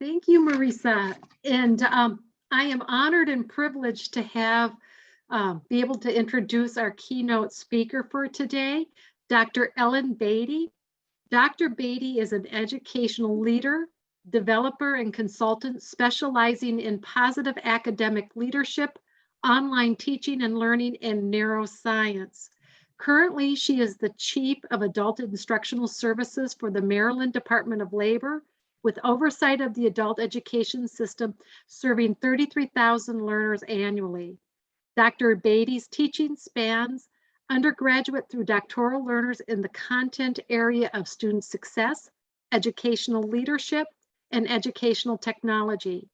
Thank you, Marisa. And I am honored and privileged to be able to introduce our keynote speaker for today, Dr. Ellen Beattie. Dr. Beattie is an educational leader, developer, and consultant specializing in positive academic leadership, online teaching and learning, and neuroscience. Currently, she is the Chief of Adult Instructional Services for the Maryland Department of Labor, with oversight of the adult education system, serving 33,000 learners annually. Dr. Beattie's teaching spans undergraduate through doctoral learners in the content area of student success, educational leadership, and educational technology.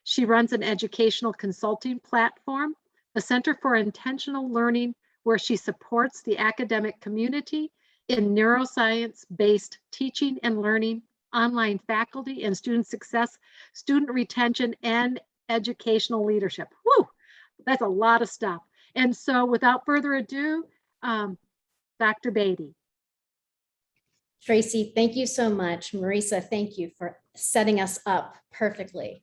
She runs an educational consulting platform, a Center for Intentional Learning, where she supports the academic community in neuroscience-based teaching and learning, online faculty and student success, student retention, and educational leadership. Woo, that's a lot of stuff. And so without further ado, Dr. Beattie. Tracy, thank you so much. Marisa, thank you for setting us up perfectly.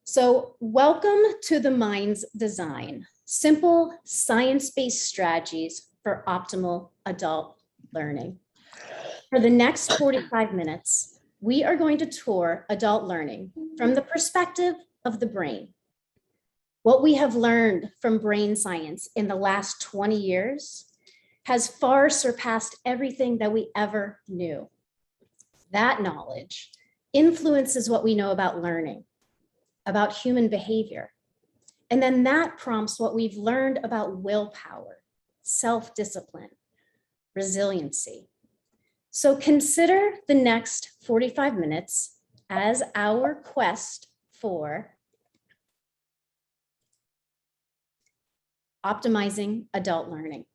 So welcome to the Mind's Design, simple science-based strategies for optimal adult learning. For the next 45 minutes, we are going to tour adult learning from the perspective of the brain. What we have learned from brain science in the last 20 years has far surpassed everything that we ever knew. That knowledge influences what we know about learning, about human behavior. And then that prompts what we've learned about willpower, self-discipline, resiliency. So consider the next 45 minutes as our quest for optimizing adult learning.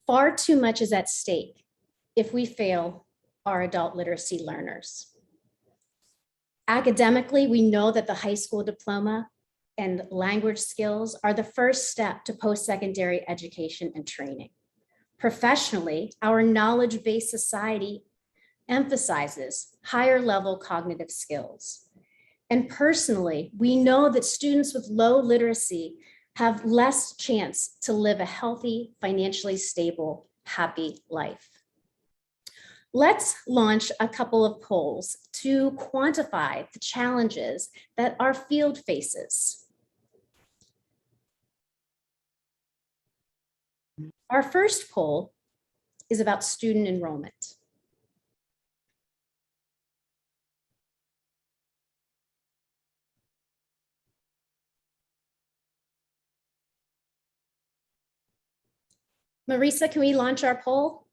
Far too much is at stake if we fail our adult literacy learners. Academically, we know that the high school diploma and language skills are the first step to post-secondary education and training. Professionally, our knowledge-based society emphasizes higher level cognitive skills. And personally, we know that students with low literacy have less chance to live a healthy, financially stable, happy life. Let's launch a couple of polls to quantify the challenges that our field faces. Our first poll is about student enrollment. Marisa, can we launch our poll?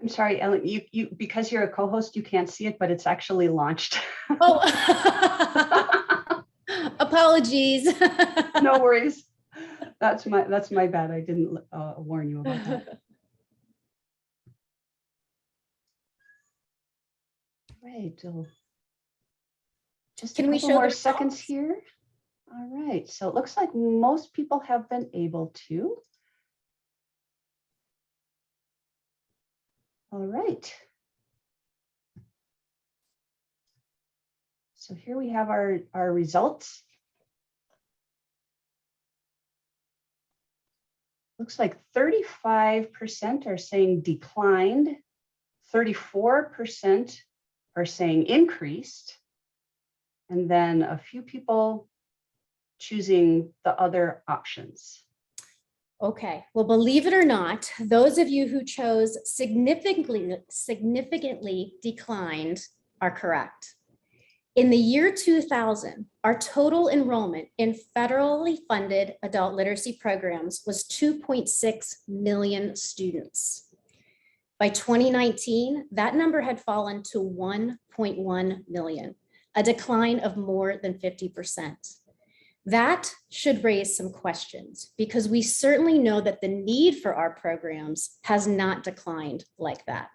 I'm sorry, Ellen, you because you're a co-host, you can't see it, but it's actually launched. Oh, apologies. No worries. That's my bad. I didn't warn you about that. Right. Just Can a we couple show more the seconds results? here. All right. So it looks like most people have been able to. All right. So here we have our results. Looks like 35% are saying declined, 34% are saying increased, and then a few people choosing the other options. Okay, well, believe it or not, those of you who chose significantly declined are correct. In the year 2000, our total enrollment in federally funded adult literacy programs was 2.6 million students. By 2019, that number had fallen to 1.1 million, a decline of more than 50%. That should raise some questions because we certainly know that the need for our programs has not declined like that.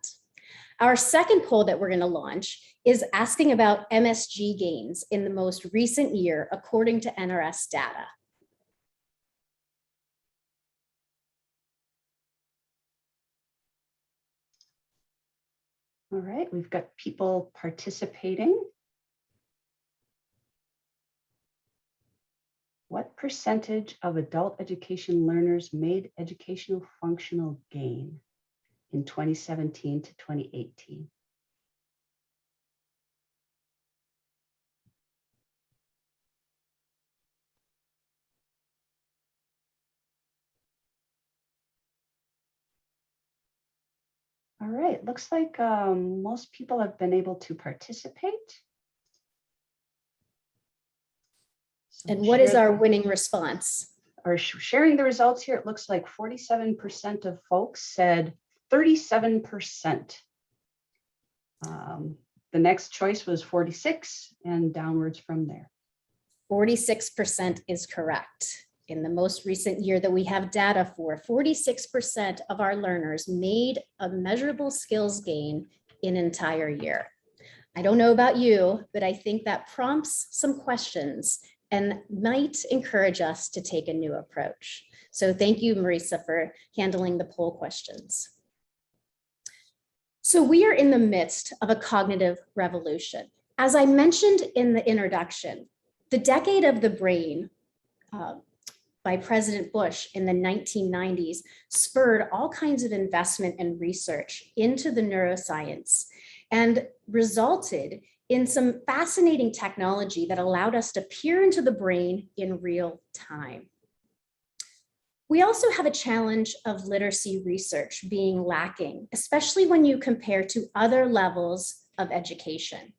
Our second poll that we're going to launch is asking about MSG gains in the most recent year, according to NRS data. All right, we've got people participating. What percentage of adult education learners made educational functional gain in 2017 to 2018? All right, looks like most people have been able to participate. So And what is share our winning response? Or sharing the results here, it looks like 47% of folks said 37%. The next choice was 46 and downwards from there. 46% is correct. In the most recent year that we have data for, 46% of our learners made a measurable skills gain in an entire year. I don't know about you, but I think that prompts some questions and might encourage us to take a new approach. So thank you, Marisa, for handling the poll questions. So we are in the midst of a cognitive revolution. As I mentioned in the introduction, the decade of the brain by President Bush in the 1990s spurred all kinds of investment and research into the neuroscience and resulted in some fascinating technology that allowed us to peer into the brain in real time. We also have a challenge of literacy research being lacking, especially when you compare to other levels of education.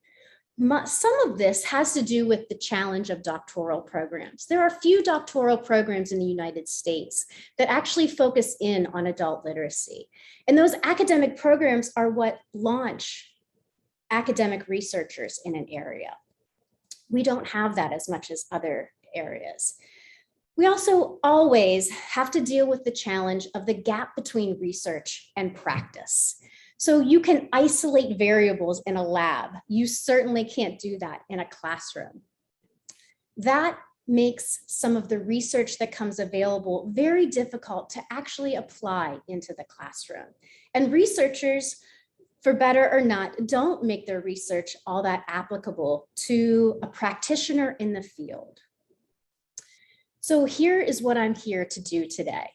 Some of this has to do with the challenge of doctoral programs. There are few doctoral programs in the United States that actually focus in on adult literacy. And those academic programs are what launch academic researchers in an area. We don't have that as much as other areas. We also always have to deal with the challenge of the gap between research and practice. So you can isolate variables in a lab. You certainly can't do that in a classroom. That makes some of the research that comes available very difficult to actually apply into the classroom. And researchers, for better or not, don't make their research all that applicable to a practitioner in the field. So here is what I'm here to do today.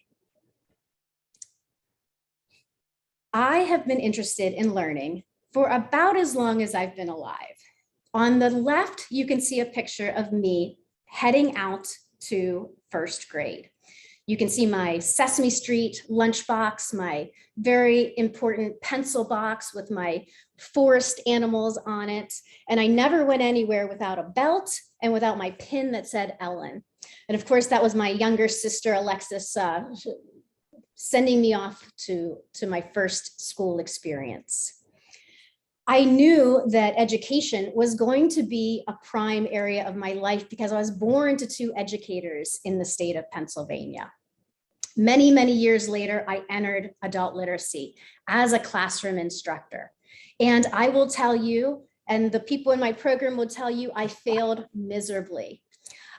I have been interested in learning for about as long as I've been alive. On the left, you can see a picture of me heading out to first grade. You can see my Sesame Street lunchbox, my very important pencil box with my forest animals on it. And I never went anywhere without a belt and without my pin that said Ellen. And of course, that was my younger sister, Alexis, sending me off to my first school experience. I knew that education was going to be a prime area of my life because I was born to two educators in the state of Pennsylvania. Many, many years later, I entered adult literacy as a classroom instructor. And I will tell you, and the people in my program will tell you, I failed miserably.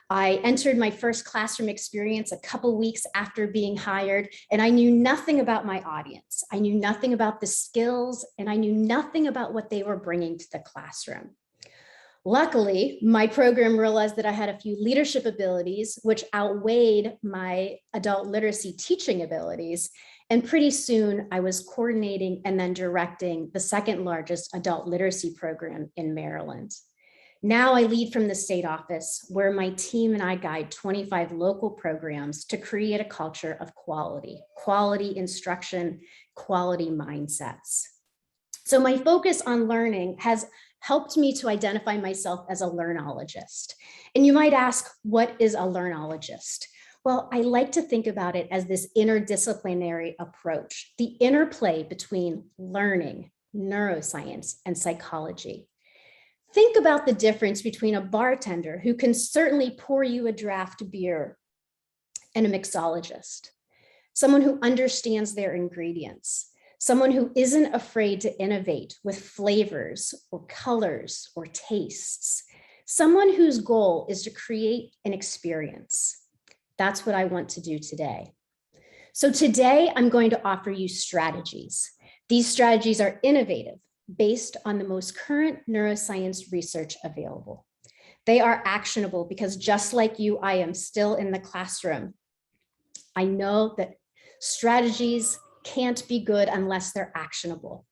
I entered my first classroom experience a couple weeks after being hired, and I knew nothing about my audience. I knew nothing about the skills, and I knew nothing about what they were bringing to the classroom. Luckily, my program realized that I had a few leadership abilities, which outweighed my adult literacy teaching abilities. And pretty soon I was coordinating and then directing the second largest adult literacy program in Maryland. Now I lead from the state office where my team and I guide 25 local programs to create a culture of quality instruction, quality mindsets. So my focus on learning has helped me to identify myself as a learnologist. And you might ask, what is a learnologist? Well, I like to think about it as this interdisciplinary approach, the interplay between learning, neuroscience, and psychology. Think about the difference between a bartender who can certainly pour you a draft beer and a mixologist, someone who understands their ingredients, someone who isn't afraid to innovate with flavors or colors or tastes, someone whose goal is to create an experience. That's what I want to do today. So today I'm going to offer you strategies. These strategies are innovative. based on the most current neuroscience research available. They are actionable because just like you, I am still in the classroom. I know that strategies can't be good unless they're actionable.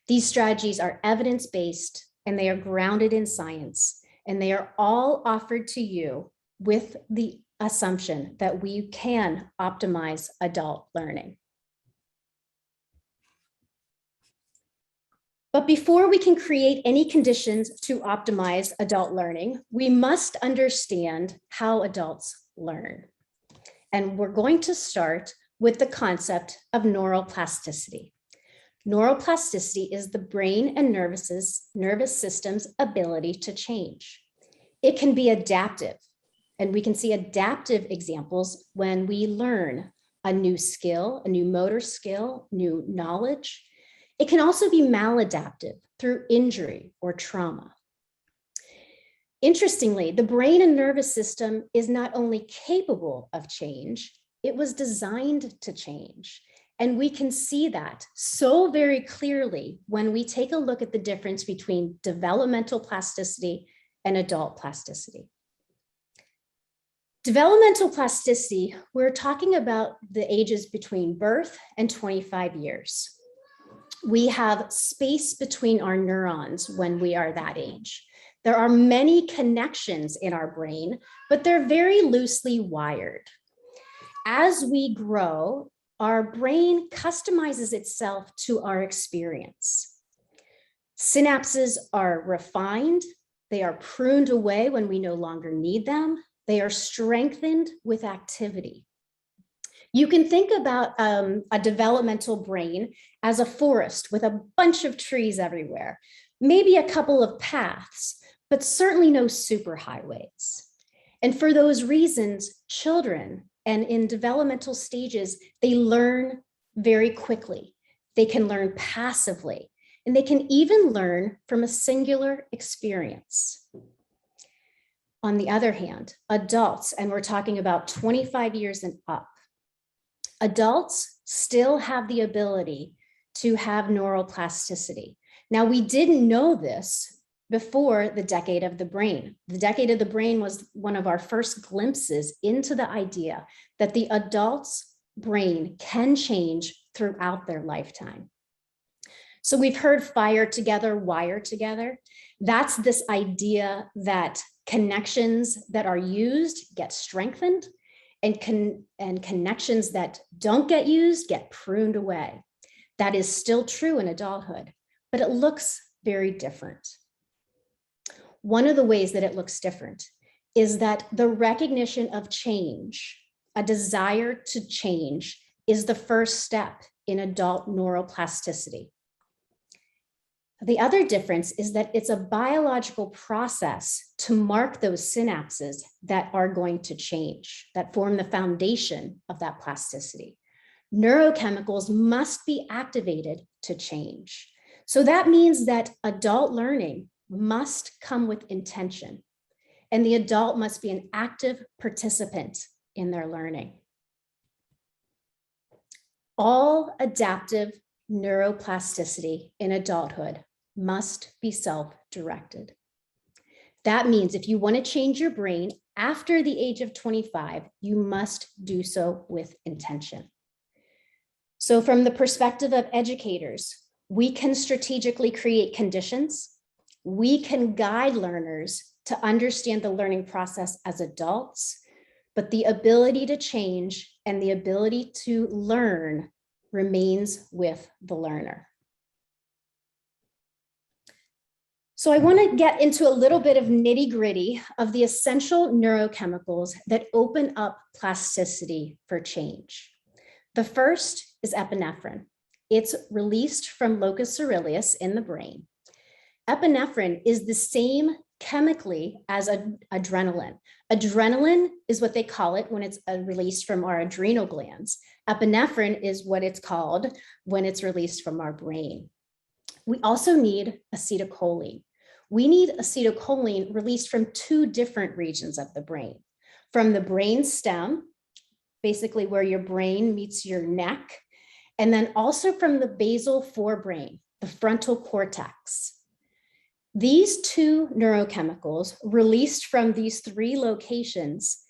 These strategies are evidence-based and they are grounded in science, and they are all offered to you with the assumption that we can optimize adult learning. But before we can create any conditions to optimize adult learning, we must understand how adults learn. And we're going to start with the concept of neuroplasticity. Neuroplasticity is the brain and nervous system's ability to change. It can be adaptive, and we can see adaptive examples when we learn a new skill, a new motor skill, new knowledge. It can also be maladaptive through injury or trauma. Interestingly, the brain and nervous system is not only capable of change, it was designed to change. And we can see that so very clearly when we take a look at the difference between developmental plasticity and adult plasticity. Developmental plasticity, we're talking about the ages between birth and 25 years. We have space between our neurons when we are that age. There are many connections in our brain, but they're very loosely wired. As we grow, our brain customizes itself to our experience. Synapses are refined, they are pruned away when we no longer need them, they are strengthened with activity. You can think about a developmental brain as a forest with a bunch of trees everywhere, maybe a couple of paths, but certainly no superhighways. And for those reasons, children and in developmental stages, they learn very quickly. They can learn passively, and they can even learn from a singular experience. On the other hand, adults, and we're talking about 25 years and up, adults still have the ability to have neuroplasticity. Now, we didn't know this before the decade of the brain. The decade of the brain was one of our first glimpses into the idea that the adult's brain can change throughout their lifetime. So we've heard fire together, wire together. That's this idea that connections that are used get strengthened, and connections that don't get used get pruned away. That is still true in adulthood, but it looks very different. One of the ways that it looks different is that the recognition of change, a desire to change, is the first step in adult neuroplasticity. The other difference is that it's a biological process to mark those synapses that are going to change, that form the foundation of that plasticity. Neurochemicals must be activated to change. So that means that adult learning must come with intention, and the adult must be an active participant in their learning. All adaptive neuroplasticity in adulthood must be self-directed. That means if you want to change your brain after the age of 25, you must do so with intention. So from the perspective of educators, we can strategically create conditions. We can guide learners to understand the learning process as adults, but the ability to change and the ability to learn remains with the learner. So I want to get into a little bit of nitty-gritty of the essential neurochemicals that open up plasticity for change. The first is epinephrine. It's released from locus coeruleus in the brain. Epinephrine is the same chemically as adrenaline. Adrenaline is what they call it when it's released from our adrenal glands. Epinephrine is what it's called when it's released from our brain. We also need acetylcholine. We need acetylcholine released from two different regions of the brain. From the brain stem, basically where your brain meets your neck, and then also from the basal forebrain, the frontal cortex. These two neurochemicals released from these three locations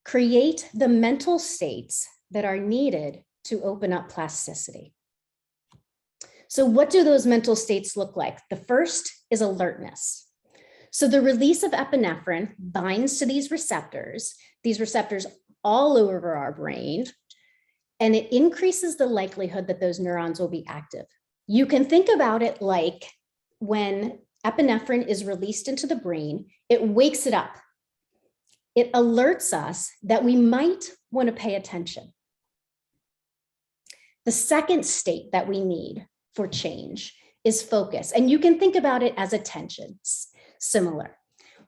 create the mental states that are needed to open up plasticity. So what do those mental states look like? The first is alertness. So the release of epinephrine binds to these receptors all over our brain, and it increases the likelihood that those neurons will be active. You can think about it like when epinephrine is released into the brain, it wakes it up. It alerts us that we might want to pay attention. The second state that we need for change is focus. And you can think about it as attention, similar.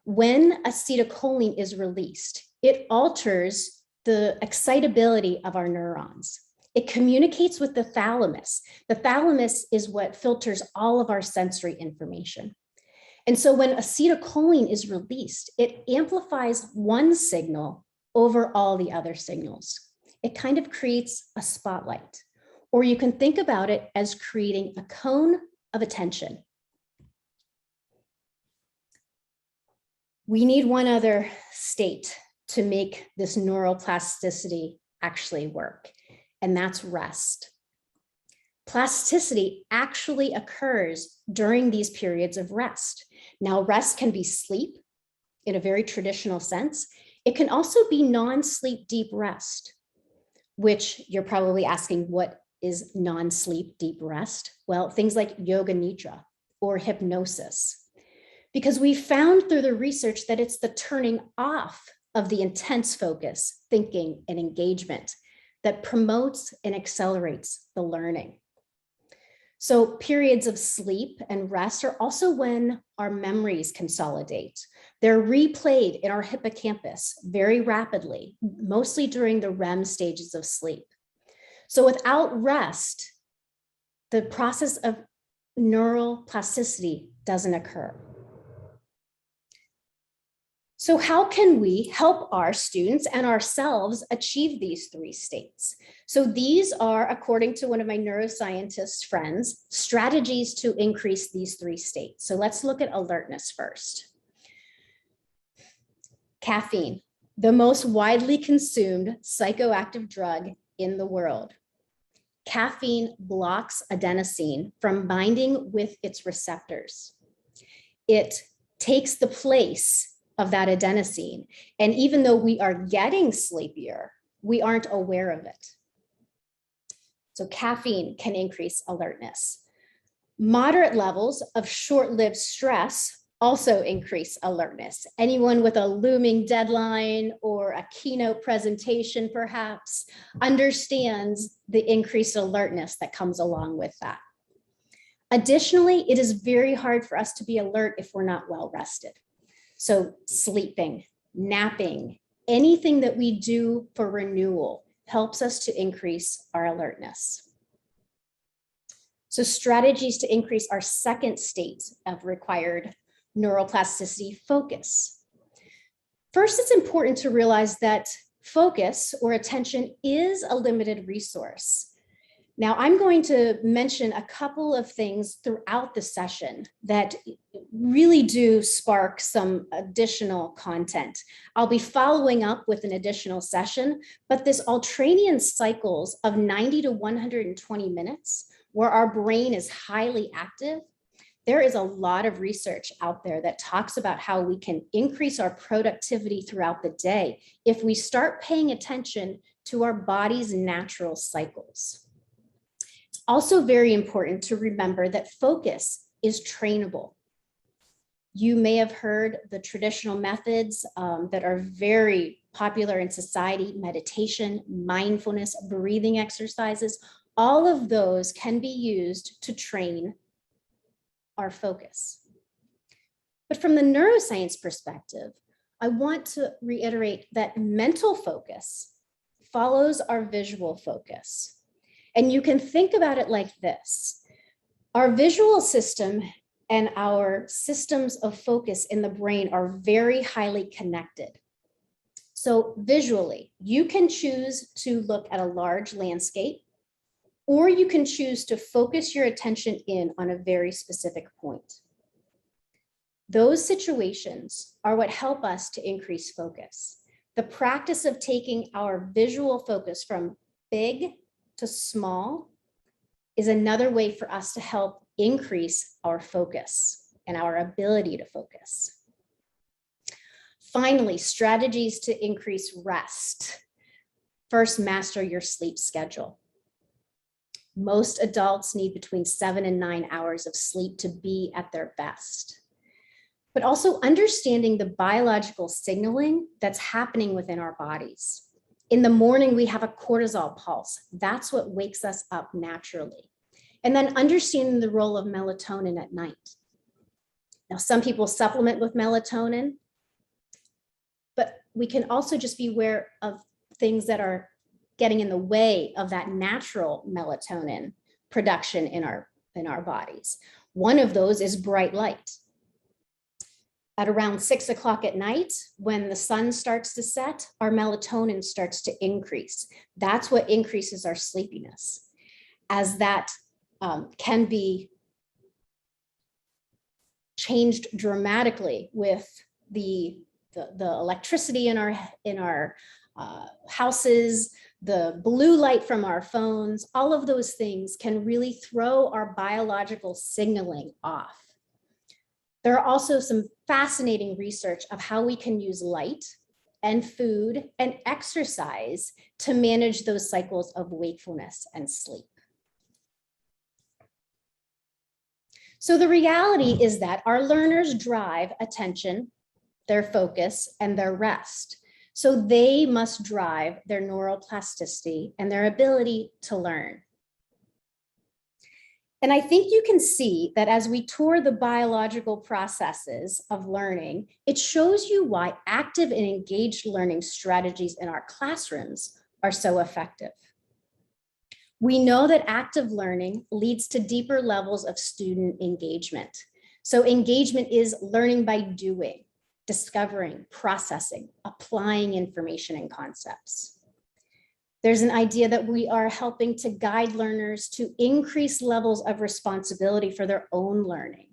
When acetylcholine is released, it alters the excitability of our neurons. It communicates with the thalamus. The thalamus is what filters all of our sensory information. And so when acetylcholine is released, it amplifies one signal over all the other signals. It kind of creates a spotlight. Or you can think about it as creating a cone of attention. We need one other state to make this neuroplasticity actually work, and that's rest. Plasticity actually occurs during these periods of rest. Now, rest can be sleep in a very traditional sense. It can also be non-sleep deep rest, which you're probably asking, what is non-sleep deep rest? Well, things like yoga nidra or hypnosis, because we found through the research that it's the turning off of the intense focus, thinking, and engagement that promotes and accelerates the learning. So periods of sleep and rest are also when our memories consolidate. They're replayed in our hippocampus very rapidly, mostly during the REM stages of sleep. So without rest, the process of neural plasticity doesn't occur. So how can we help our students and ourselves achieve these three states? So these are, according to one of my neuroscientist friends, strategies to increase these three states. So let's look at alertness first. Caffeine, the most widely consumed psychoactive drug in the world. Caffeine blocks adenosine from binding with its receptors. It takes the place of that adenosine. And even though we are getting sleepier, we aren't aware of it. So caffeine can increase alertness. Moderate levels of short-lived stress also increase alertness. Anyone with a looming deadline or a keynote presentation perhaps understands the increased alertness that comes along with that. Additionally, it is very hard for us to be alert if we're not well rested. So sleeping, napping, anything that we do for renewal helps us to increase our alertness. So strategies to increase our second state of required neuroplasticity: focus. First, it's important to realize that focus or attention is a limited resource. Now, I'm going to mention a couple of things throughout the session that really do spark some additional content. I'll be following up with an additional session, but this ultradian cycles of 90 to 120 minutes where our brain is highly active, there is a lot of research out there that talks about how we can increase our productivity throughout the day if we start paying attention to our body's natural cycles. It's also very important to remember that focus is trainable. You may have heard the traditional methods that are very popular in society: meditation, mindfulness, breathing exercises. All of those can be used to train our focus. But from the neuroscience perspective, I want to reiterate that mental focus follows our visual focus. And you can think about it like this: our visual system and our systems of focus in the brain are very highly connected. So visually, you can choose to look at a large landscape, or you can choose to focus your attention in on a very specific point. Those situations are what help us to increase focus. The practice of taking our visual focus from big to small is another way for us to help increase our focus and our ability to focus. Finally, strategies to increase rest. First, master your sleep schedule. Most adults need between 7 and 9 hours of sleep to be at their best. But also understanding the biological signaling that's happening within our bodies. In the morning, we have a cortisol pulse. That's what wakes us up naturally. And then understanding the role of melatonin at night. Now, some people supplement with melatonin, but we can also just be aware of things that are getting in the way of that natural melatonin production in our bodies. One of those is bright light. At around 6 o'clock at night, when the sun starts to set, our melatonin starts to increase. That's what increases our sleepiness. As that can be changed dramatically with the electricity in our houses, the blue light from our phones, all of those things can really throw our biological signaling off. There are also some fascinating research of how we can use light and food and exercise to manage those cycles of wakefulness and sleep. So the reality is that our learners drive attention, their focus, and their rest. So they must drive their neuroplasticity and their ability to learn. And I think you can see that as we tour the biological processes of learning, it shows you why active and engaged learning strategies in our classrooms are so effective. We know that active learning leads to deeper levels of student engagement. So engagement is learning by doing, discovering, processing, applying information and concepts. There's an idea that we are helping to guide learners to increase levels of responsibility for their own learning.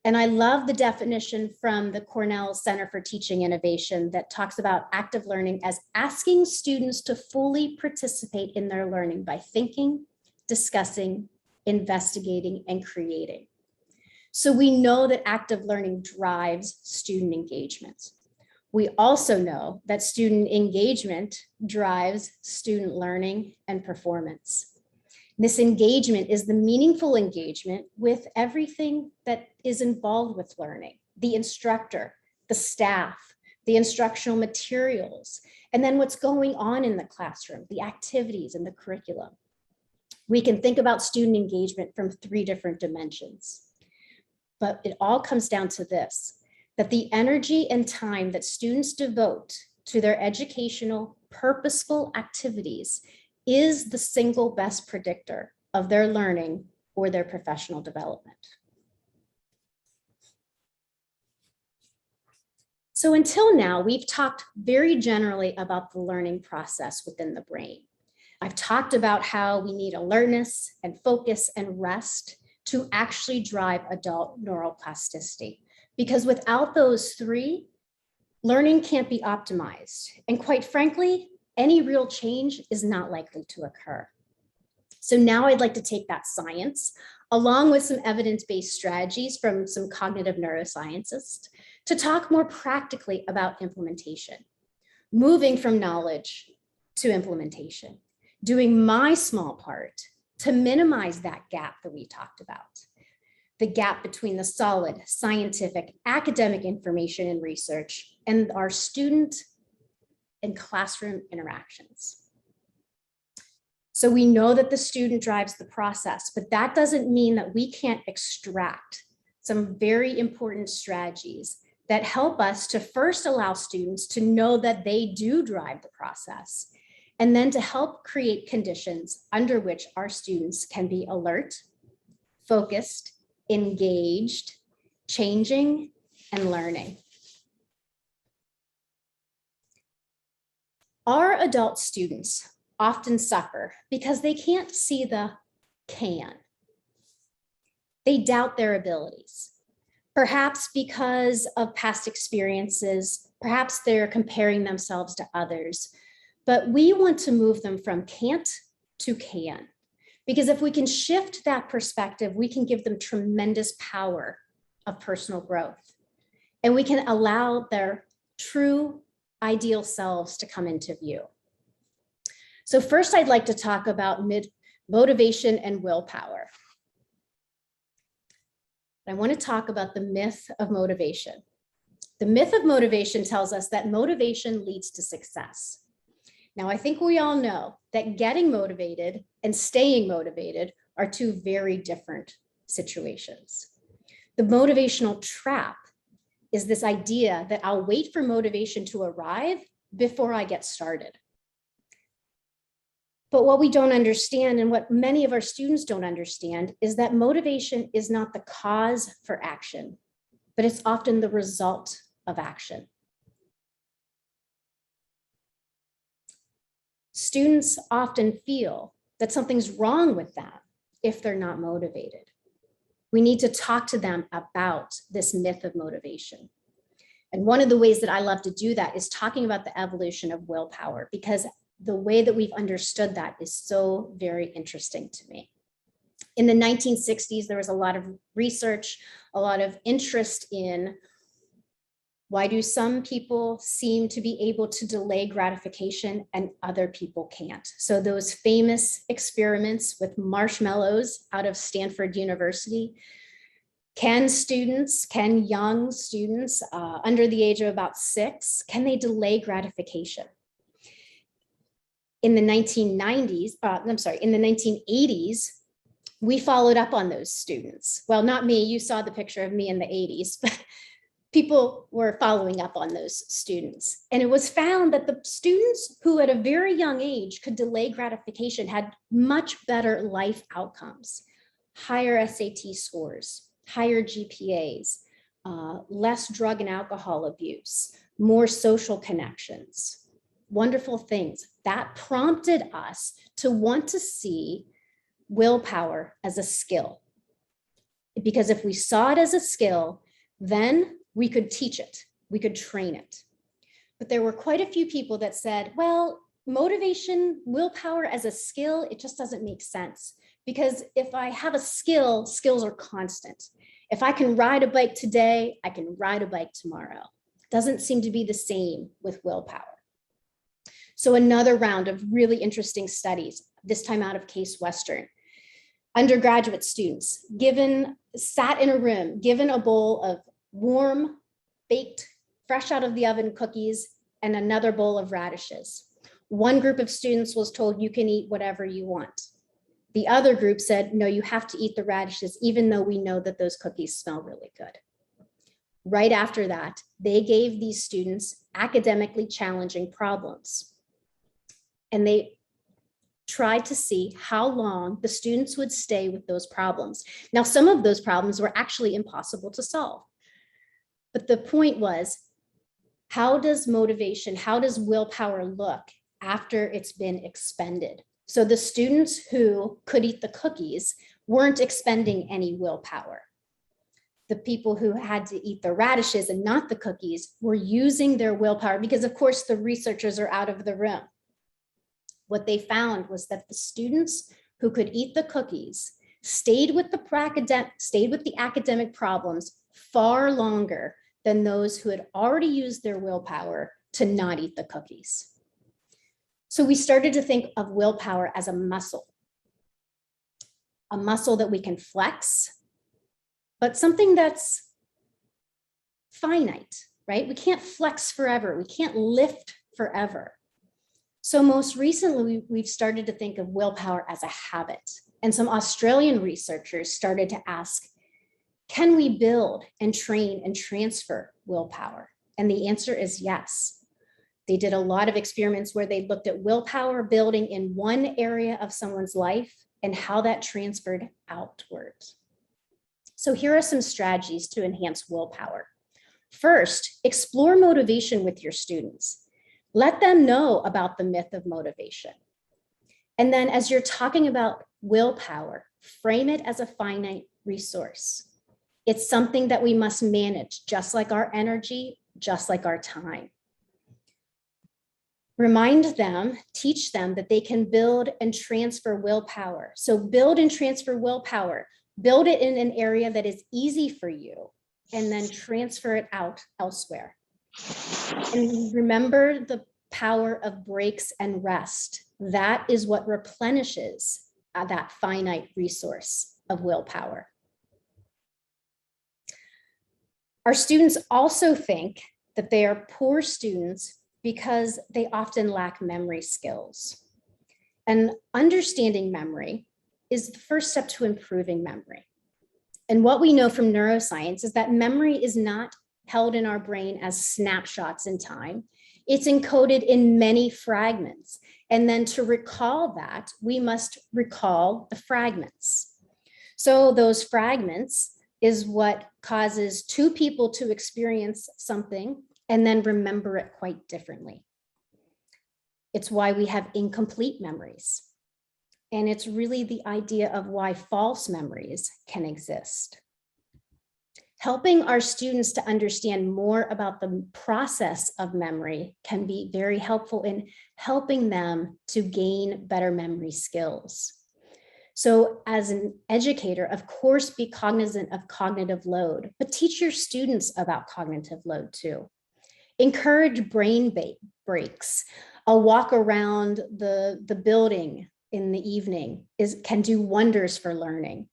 And I love the definition from the Cornell Center for Teaching Innovation that talks about active learning as asking students to fully participate in their learning by thinking, discussing, investigating, and creating. So we know that active learning drives student engagement. We also know that student engagement drives student learning and performance. This engagement is the meaningful engagement with everything that is involved with learning, the instructor, the staff, the instructional materials, and then what's going on in the classroom, the activities and the curriculum. We can think about student engagement from 3 different dimensions, but it all comes down to this, that the energy and time that students devote to their educational, purposeful activities is the single best predictor of their learning or their professional development. So until now, we've talked very generally about the learning process within the brain. I've talked about how we need alertness and focus and rest to actually drive adult neuroplasticity, because without those 3, learning can't be optimized. And quite frankly, any real change is not likely to occur. So now I'd like to take that science, along with some evidence-based strategies from some cognitive neuroscientists, to talk more practically about implementation, moving from knowledge to implementation, doing my small part to minimize that gap that we talked about, the gap between the solid scientific academic information and research and our student and classroom interactions. So we know that the student drives the process, but that doesn't mean that we can't extract some very important strategies that help us to first allow students to know that they do drive the process, and then to help create conditions under which our students can be alert, focused, engaged, changing, and learning. Our adult students often suffer because they can't see the can. They doubt their abilities, perhaps because of past experiences, perhaps they're comparing themselves to others, but we want to move them from can't to can. Because if we can shift that perspective, we can give them tremendous power of personal growth. And we can allow their true ideal selves to come into view. So first, I'd like to talk about motivation and willpower. I want to talk about the myth of motivation. The myth of motivation tells us that motivation leads to success. Now, I think we all know that getting motivated and staying motivated are two very different situations. The motivational trap is this idea that I'll wait for motivation to arrive before I get started. But what we don't understand, and what many of our students don't understand, is that motivation is not the cause for action, but it's often the result of action. Students often feel that something's wrong with them if they're not motivated. We need to talk to them about this myth of motivation. And one of the ways that I love to do that is talking about the evolution of willpower, because the way that we've understood that is so very interesting to me. In the 1960s, there was a lot of research, a lot of interest in why do some people seem to be able to delay gratification and other people can't? So those famous experiments with marshmallows out of Stanford University. Can young students under the age of about 6, can they delay gratification? In the 1980s, we followed up on those students. Well, not me, you saw the picture of me in the 80s, but people were following up on those students. And it was found that the students who at a very young age could delay gratification had much better life outcomes, higher SAT scores, higher GPAs, less drug and alcohol abuse, more social connections, wonderful things. That prompted us to want to see willpower as a skill. Because if we saw it as a skill, then we could teach it, we could train it. But there were quite a few people that said, well, motivation, willpower as a skill, it just doesn't make sense. Because if I have a skill, skills are constant. If I can ride a bike today, I can ride a bike tomorrow. Doesn't seem to be the same with willpower. So another round of really interesting studies, this time out of Case Western. Undergraduate students sat in a room, given a bowl of warm, baked, fresh out of the oven cookies and another bowl of radishes. One group of students was told you can eat whatever you want. The other group said, no, you have to eat the radishes, even though we know that those cookies smell really good. Right after that, they gave these students academically challenging problems. And they tried to see how long the students would stay with those problems. Now, some of those problems were actually impossible to solve. But the point was, how does willpower look after it's been expended? So the students who could eat the cookies weren't expending any willpower. The people who had to eat the radishes and not the cookies were using their willpower, because of course the researchers are out of the room. What they found was that the students who could eat the cookies stayed with the academic problems far longer than those who had already used their willpower to not eat the cookies. So we started to think of willpower as a muscle that we can flex, but something that's finite, right? We can't flex forever. We can't lift forever. So most recently, we've started to think of willpower as a habit. And some Australian researchers started to ask, can we build and train and transfer willpower? And the answer is yes. They did a lot of experiments where they looked at willpower building in one area of someone's life and how that transferred outwards. So here are some strategies to enhance willpower. First, explore motivation with your students. Let them know about the myth of motivation. And then as you're talking about willpower, frame it as a finite resource. It's something that we must manage, just like our energy, just like our time. Remind them, teach them that they can build and transfer willpower. So build and transfer willpower. Build it in an area that is easy for you, and then transfer it out elsewhere. And remember the power of breaks and rest. That is what replenishes that finite resource of willpower. Our students also think that they are poor students because they often lack memory skills. And understanding memory is the first step to improving memory. And what we know from neuroscience is that memory is not held in our brain as snapshots in time. It's encoded in many fragments. And then to recall that, we must recall the fragments. So those fragments is what causes two people to experience something and then remember it quite differently. It's why we have incomplete memories. And it's really the idea of why false memories can exist. Helping our students to understand more about the process of memory can be very helpful in helping them to gain better memory skills. So as an educator, of course, be cognizant of cognitive load, but teach your students about cognitive load too. Encourage brain breaks. A walk around the building in the evening can do wonders for learning.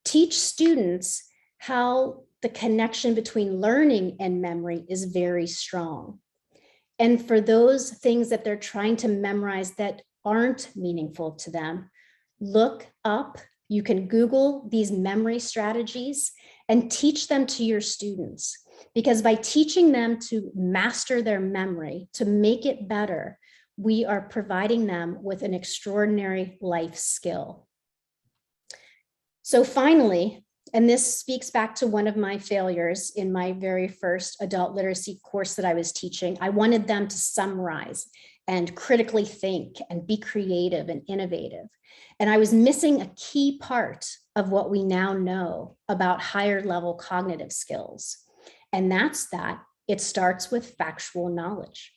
Teach students how the connection between learning and memory is very strong. And for those things that they're trying to memorize that aren't meaningful to them, look up, you can Google these memory strategies and teach them to your students. Because by teaching them to master their memory, to make it better, we are providing them with an extraordinary life skill. So finally, and this speaks back to one of my failures in my very first adult literacy course that I was teaching. I wanted them to summarize and critically think and be creative and innovative. And I was missing a key part of what we now know about higher level cognitive skills. And that's that it starts with factual knowledge.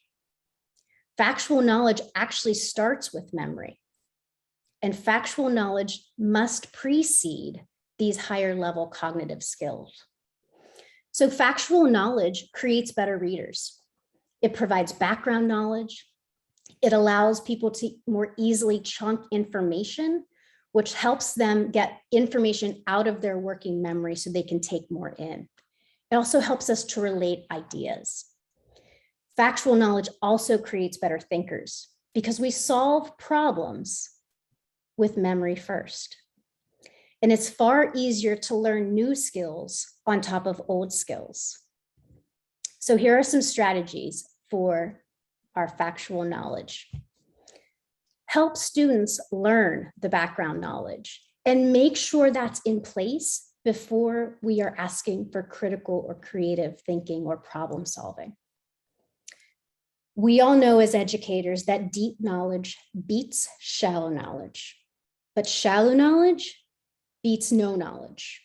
Factual knowledge actually starts with memory. And factual knowledge must precede these higher level cognitive skills. So factual knowledge creates better readers. It provides background knowledge. It allows people to more easily chunk information, which helps them get information out of their working memory so they can take more in. It also helps us to relate ideas. Factual knowledge also creates better thinkers because we solve problems with memory first. And it's far easier to learn new skills on top of old skills. So here are some strategies for our factual knowledge. Help students learn the background knowledge and make sure that's in place before we are asking for critical or creative thinking or problem solving. We all know as educators that deep knowledge beats shallow knowledge, but shallow knowledge beats no knowledge.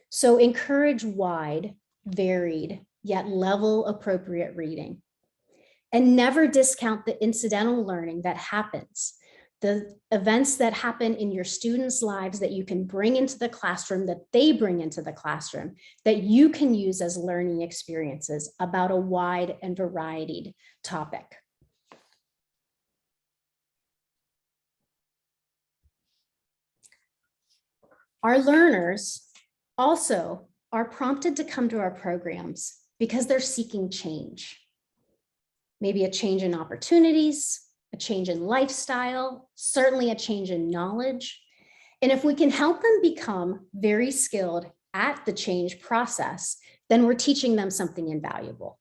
So encourage wide, varied, yet level appropriate reading. And never discount the incidental learning that happens, the events that happen in your students' lives that you can bring into the classroom, that they bring into the classroom, that you can use as learning experiences about a wide and varied topic. Our learners also are prompted to come to our programs because they're seeking change. Maybe a change in opportunities, a change in lifestyle, certainly a change in knowledge. And if we can help them become very skilled at the change process, then we're teaching them something invaluable.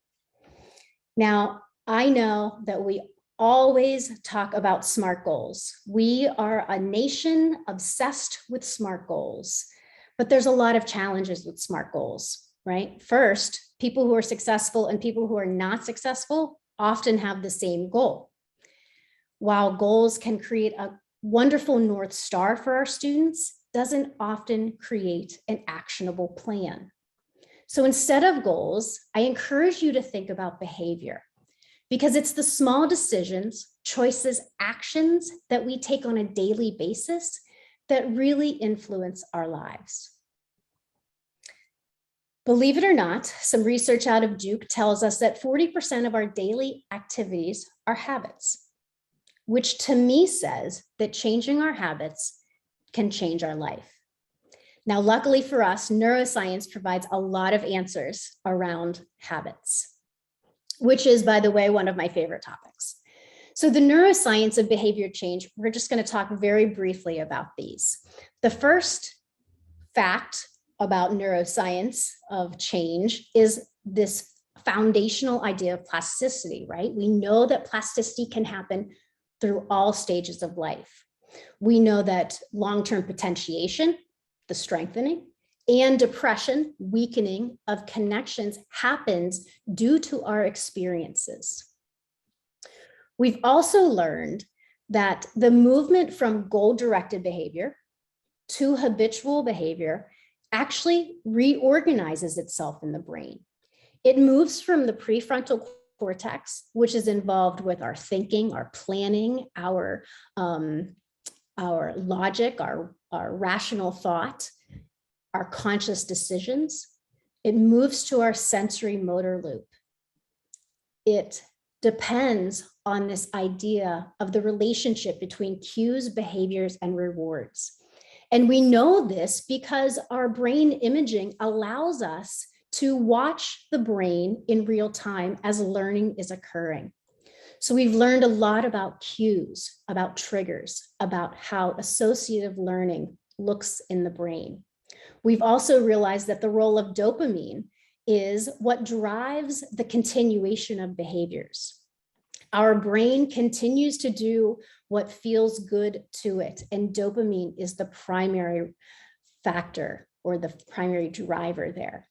Now, I know that we always talk about SMART goals. We are a nation obsessed with SMART goals, but there's a lot of challenges with SMART goals, right? First, people who are successful and people who are not successful often have the same goal. While goals can create a wonderful North Star for our students doesn't often create an actionable plan. So instead of goals, I encourage you to think about behavior, because it's the small decisions, choices, actions that we take on a daily basis that really influence our lives. Believe it or not, some research out of Duke tells us that 40% of our daily activities are habits, which to me says that changing our habits can change our life. Now, luckily for us, neuroscience provides a lot of answers around habits, which is, by the way, one of my favorite topics. So the neuroscience of behavior change, we're just going to talk very briefly about these. The first fact about neuroscience of change is this foundational idea of plasticity, right? We know that plasticity can happen through all stages of life. We know that long-term potentiation, the strengthening, and depression, weakening of connections happens due to our experiences. We've also learned that the movement from goal-directed behavior to habitual behavior actually reorganizes itself in the brain. It moves from the prefrontal cortex, which is involved with our thinking, our planning, our logic, our rational thought, our conscious decisions. It moves to our sensory motor loop. It depends on this idea of the relationship between cues, behaviors, and rewards. And we know this because our brain imaging allows us to watch the brain in real time as learning is occurring. So we've learned a lot about cues, about triggers, about how associative learning looks in the brain. We've also realized that the role of dopamine is what drives the continuation of behaviors. Our brain continues to do what feels good to it, and dopamine is the primary factor or the primary driver there.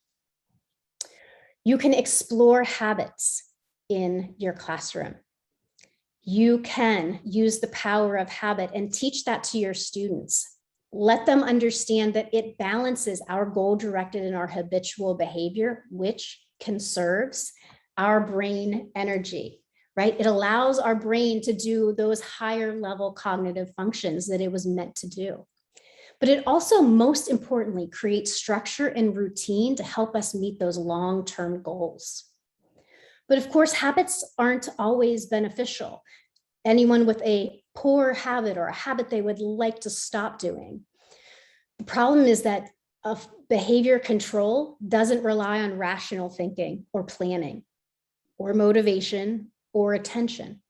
You can explore habits in your classroom. You can use the power of habit and teach that to your students. Let them understand that it balances our goal-directed and our habitual behavior, which conserves our brain energy, right? It allows our brain to do those higher level cognitive functions that it was meant to do. But it also, most importantly, creates structure and routine to help us meet those long-term goals. But of course, habits aren't always beneficial. Anyone with a poor habit or a habit they would like to stop doing. The problem is that behavior control doesn't rely on rational thinking or planning or motivation or attention.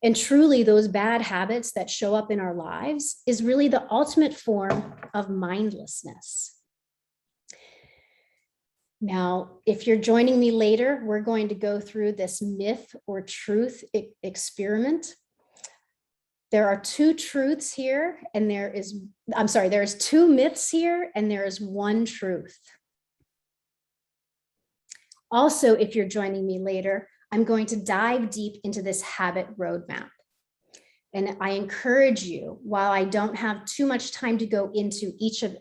And truly, those bad habits that show up in our lives is really the ultimate form of mindlessness. Now, if you're joining me later, we're going to go through this myth or truth experiment. There are two truths here, and there's two myths here, and there is one truth. Also, if you're joining me later, I'm going to dive deep into this habit roadmap. And I encourage you, while I don't have too much time to go into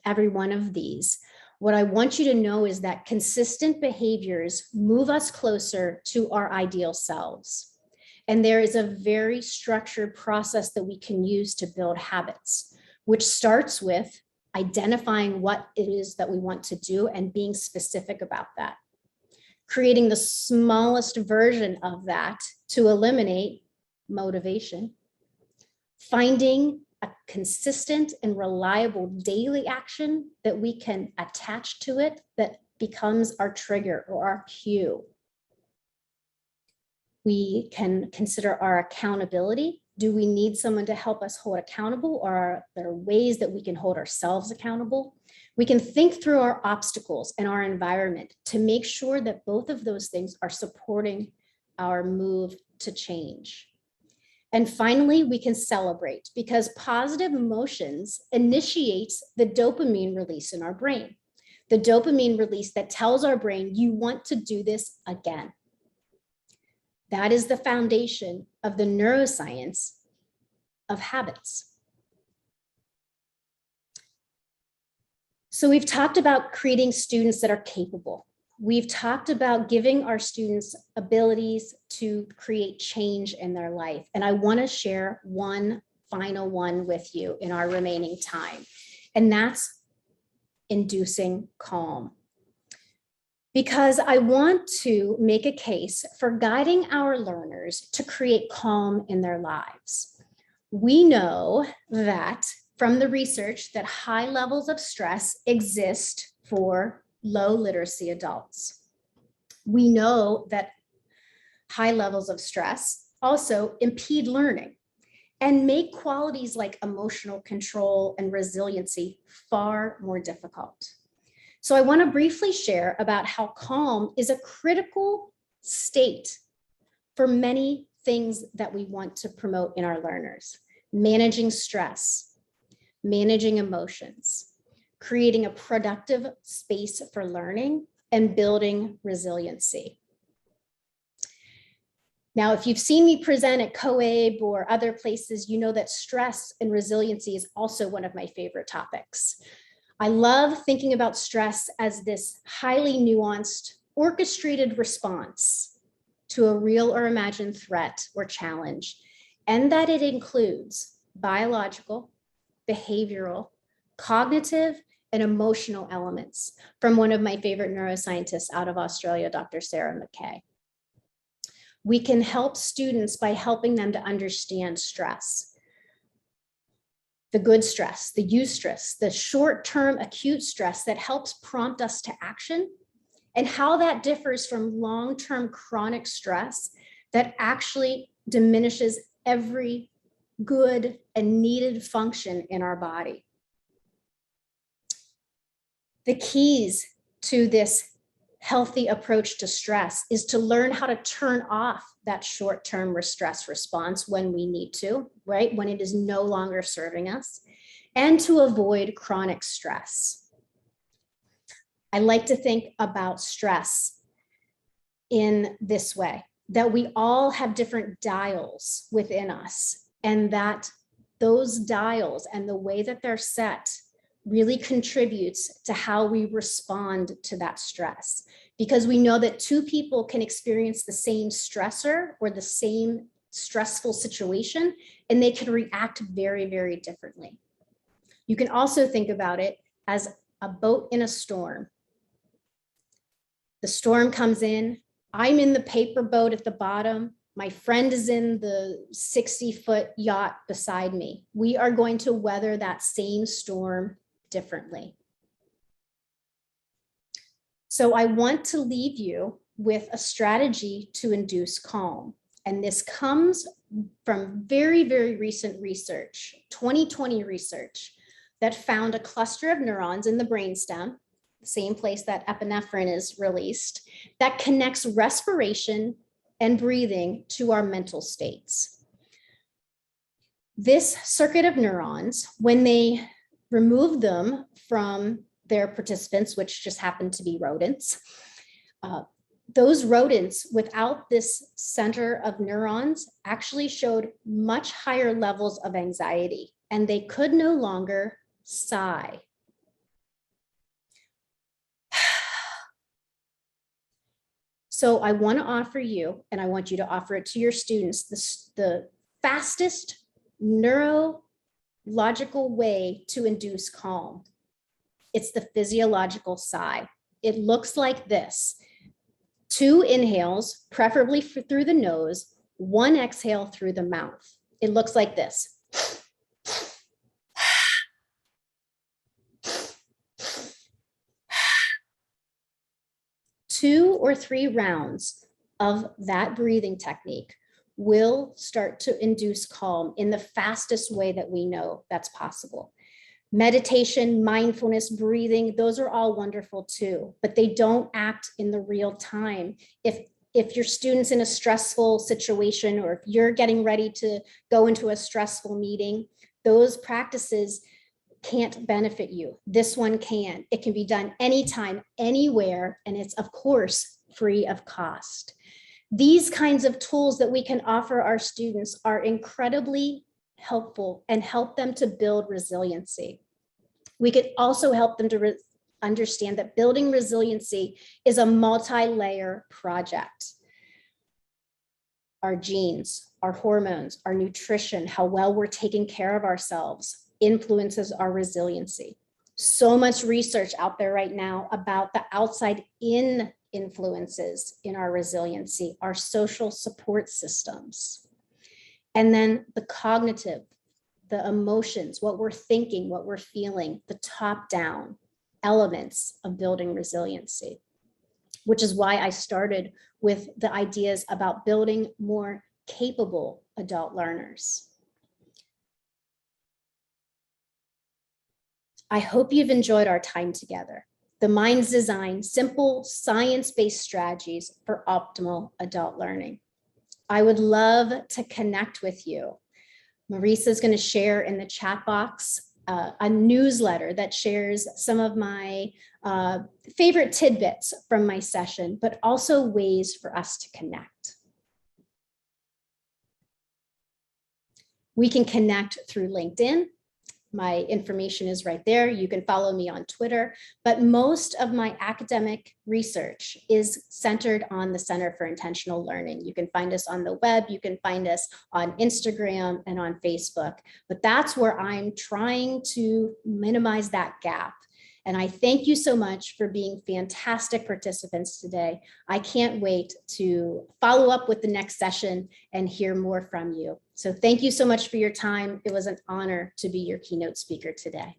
every one of these, what I want you to know is that consistent behaviors move us closer to our ideal selves. And there is a very structured process that we can use to build habits, which starts with identifying what it is that we want to do and being specific about that. Creating the smallest version of that to eliminate motivation. Finding a consistent and reliable daily action that we can attach to it that becomes our trigger or our cue. We can consider our accountability. Do we need someone to help us hold accountable, or are there ways that we can hold ourselves accountable? We can think through our obstacles and our environment to make sure that both of those things are supporting our move to change. And finally, we can celebrate, because positive emotions initiates the dopamine release in our brain. The dopamine release that tells our brain, you want to do this again. That is the foundation of the neuroscience of habits. So we've talked about creating students that are capable. We've talked about giving our students abilities to create change in their life. And I want to share one final one with you in our remaining time, and that's inducing calm. Because I want to make a case for guiding our learners to create calm in their lives. We know that from the research that high levels of stress exist for low literacy adults. We know that high levels of stress also impede learning and make qualities like emotional control and resiliency far more difficult. So I want to briefly share about how calm is a critical state for many things that we want to promote in our learners: managing stress, managing emotions, creating a productive space for learning, and building resiliency. Now, if you've seen me present at COABE or other places, you know that stress and resiliency is also one of my favorite topics. I love thinking about stress as this highly nuanced, orchestrated response to a real or imagined threat or challenge, and that it includes biological, behavioral, cognitive, and emotional elements from one of my favorite neuroscientists out of Australia, Dr. Sarah McKay. We can help students by helping them to understand stress. The good stress, the eustress, the short-term acute stress that helps prompt us to action, and how that differs from long-term chronic stress that actually diminishes every good and needed function in our body. The keys to this healthy approach to stress is to learn how to turn off that short-term stress response when we need to, right? When it is no longer serving us, and to avoid chronic stress. I like to think about stress in this way, that we all have different dials within us, and that those dials and the way that they're set really contributes to how we respond to that stress. Because we know that two people can experience the same stressor or the same stressful situation, and they can react very, very differently. You can also think about it as a boat in a storm. The storm comes in, I'm in the paper boat at the bottom, my friend is in the 60-foot yacht beside me. We are going to weather that same storm differently. So I want to leave you with a strategy to induce calm. And this comes from very, very recent research, 2020 research, that found a cluster of neurons in the brainstem, the same place that epinephrine is released, that connects respiration and breathing to our mental states. This circuit of neurons, when they remove them from their participants, which just happened to be rodents, those rodents without this center of neurons actually showed much higher levels of anxiety, and they could no longer sigh. So I want to offer you, and I want you to offer it to your students, the fastest neurological way to induce calm. It's the physiological sigh. It looks like this: 2 inhales, preferably through the nose, 1 exhale through the mouth. It looks like this. 2 or 3 rounds of that breathing technique will start to induce calm in the fastest way that we know that's possible. Meditation, mindfulness, breathing, those are all wonderful too, but they don't act in the real time. If your student's in a stressful situation, or if you're getting ready to go into a stressful meeting, those practices can't benefit you. This one can. It can be done anytime, anywhere, and it's of course free of cost. These kinds of tools that we can offer our students are incredibly helpful and help them to build resiliency. We could also help them to understand that building resiliency is a multi-layer project. Our genes, our hormones, our nutrition, how well we're taking care of ourselves influences our resiliency. So much research out there right now about the outside in influences in our resiliency, our social support systems. And then the cognitive, the emotions, what we're thinking, what we're feeling, the top-down elements of building resiliency, which is why I started with the ideas about building more capable adult learners. I hope you've enjoyed our time together. The Minds Design, simple science-based strategies for optimal adult learning. I would love to connect with you. Marisa is going to share in the chat box a newsletter that shares some of my favorite tidbits from my session, but also ways for us to connect. We can connect through LinkedIn. My information is right there. You can follow me on Twitter, but most of my academic research is centered on the Center for Intentional Learning. You can find us on the web, you can find us on Instagram and on Facebook, but that's where I'm trying to minimize that gap. And I thank you so much for being fantastic participants today. I can't wait to follow up with the next session and hear more from you. So thank you so much for your time. It was an honor to be your keynote speaker today.